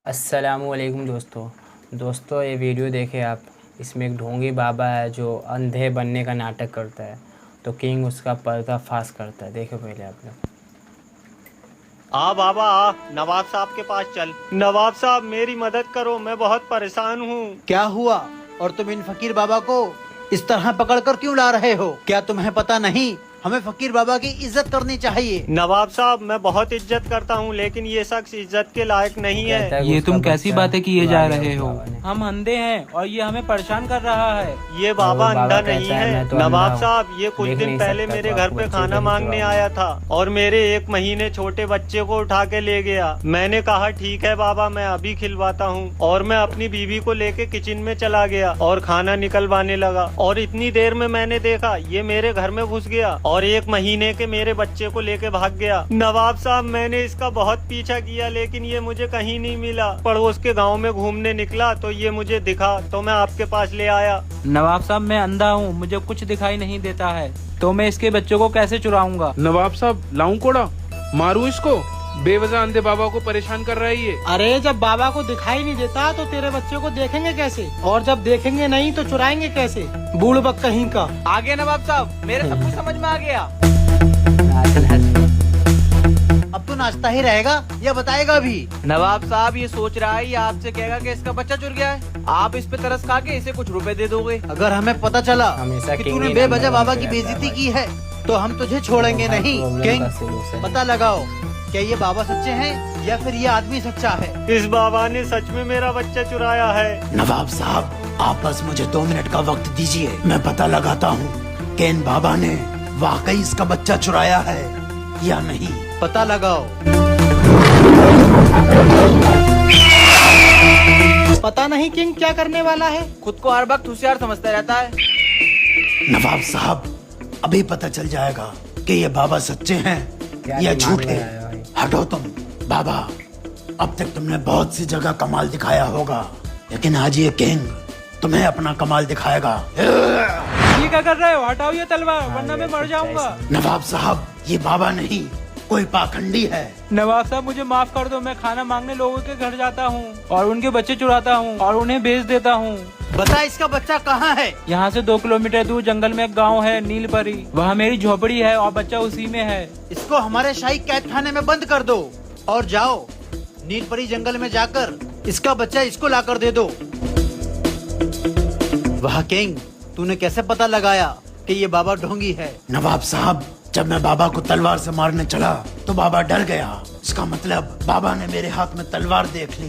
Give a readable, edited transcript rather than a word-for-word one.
अस्सलामुअलैकुम दोस्तों ये वीडियो देखें आप। इसमें एक ढोंगी बाबा है जो अंधे बनने का नाटक करता है, तो किंग उसका पर्दाफाश करता है। देखो पहले आप लोग। आ बाबा आ, नवाब साहब के पास चल। नवाब साहब मेरी मदद करो, मैं बहुत परेशान हूँ। क्या हुआ? और तुम इन फकीर बाबा को इस तरह पकड़कर क्यों ला रहे हो? क्या तुम्हें पता नहीं हमें फकीर बाबा की इज्जत करनी चाहिए? नवाब साहब मैं बहुत इज्जत करता हूँ, लेकिन ये शख्स इज्जत के लायक नहीं है। ये तुम कैसी बातें किए जा रहे हो? हम हम अंधे हैं और ये हमें परेशान कर रहा है। ये बाबा वो अंधा बाबा नहीं कहता है, है। मैं तो नवाब अंधा साहब ये कुछ देख दिन नहीं पहले सकता, मेरे तो घर आपको पे अच्छे खाना से मांगने दिखवाओ। आया था और मेरे 1 महीने छोटे बच्चे को उठा के ले गया। मैंने कहा ठीक है बाबा, मैं अभी खिलवाता हूँ, और मैं अपनी बीवी को लेके किचन में चला गया और खाना निकलवाने लगा। और इतनी देर में मैंने देखा ये मेरे घर में घुस गया और 1 महीने के मेरे बच्चे को लेके भाग गया। नवाब साहब मैंने इसका बहुत पीछा किया, लेकिन ये मुझे कहीं नहीं मिला। पड़ोस के गांव में घूमने निकला तो ये मुझे दिखा, तो मैं आपके पास ले आया। नवाब साहब मैं अंधा हूँ, मुझे कुछ दिखाई नहीं देता है, तो मैं इसके बच्चों को कैसे चुराऊंगा? नवाब साहब लाऊं कोड़ा, मारूं इसको? बेवजह अंधे बाबा को परेशान कर रहा है ये। अरे जब बाबा को दिखाई नहीं देता तो तेरे बच्चे को देखेंगे कैसे, और जब देखेंगे नहीं तो चुराएंगे कैसे? बूढ़ बक कहीं का। आगे नवाब साहब, मेरे सब कुछ समझ में आ गया। अब तो नाचता ही रहेगा या बताएगा भी? नवाब साहब ये सोच रहा है, ये आपसे कहेगा कि इसका बच्चा चुर गया है। आप इस पे तरस खा के इसे कुछ रुपए दे दोगे। अगर हमें पता चला हमेशा कि किंग तूने ही बेवजह नंबर बाबा वन की पे बेइज्जती रहता है की है तो हम तुझे छोड़ेंगे नहीं। प्रॉब्लम किंग का solution। पता लगाओ, क्या ये बाबा सच्चे हैं या फिर ये आदमी सच्चा है? इस बाबा ने सच में मेरा बच्चा चुराया है। नवाब साहब आप बस मुझे 2 मिनट का वक्त दीजिए, मैं पता लगाता हूँ कि इन बाबा ने वाकई इसका बच्चा चुराया है या नहीं। पता लगाओ। पता नहीं किंग क्या करने वाला है। खुद को हर वक्त होशियार समझता रहता है। नवाब साहब अभी पता चल जाएगा कि ये बाबा सच्चे हैं क्या या दिमाग झूठे। लगाया भाई? हटो तुम। बाबा अब तक तुमने बहुत सी जगह कमाल दिखाया होगा, लेकिन आज ये किंग तुम्हें अपना कमाल दिखाएगा। ये क्या कर रहे हो? हटाओ ये तलवार, वरना मैं मर जाऊंगा। नवाब साहब ये बाबा नहीं, कोई पाखंडी है। नवाब साहब मुझे माफ कर दो, मैं खाना मांगने लोगों के घर जाता हूँ और उनके बच्चे चुराता हूँ और उन्हें बेच देता हूँ। बता इसका बच्चा कहाँ है? यहाँ से 2 किलोमीटर दूर जंगल में एक गांव है नीलपरी, वहाँ मेरी झोपड़ी है और बच्चा उसी में है। इसको हमारे शाही कैद खाने में बंद कर दो और जाओ नीलपरी जंगल में जाकर इसका बच्चा इसको लाकर दे दो। वाह किंग, तूने कैसे पता लगाया कि ये बाबा ढोंगी है? नवाब साहब जब मैं बाबा को तलवार से मारने चला तो बाबा डर गया। इसका मतलब बाबा ने मेरे हाथ में तलवार देख ली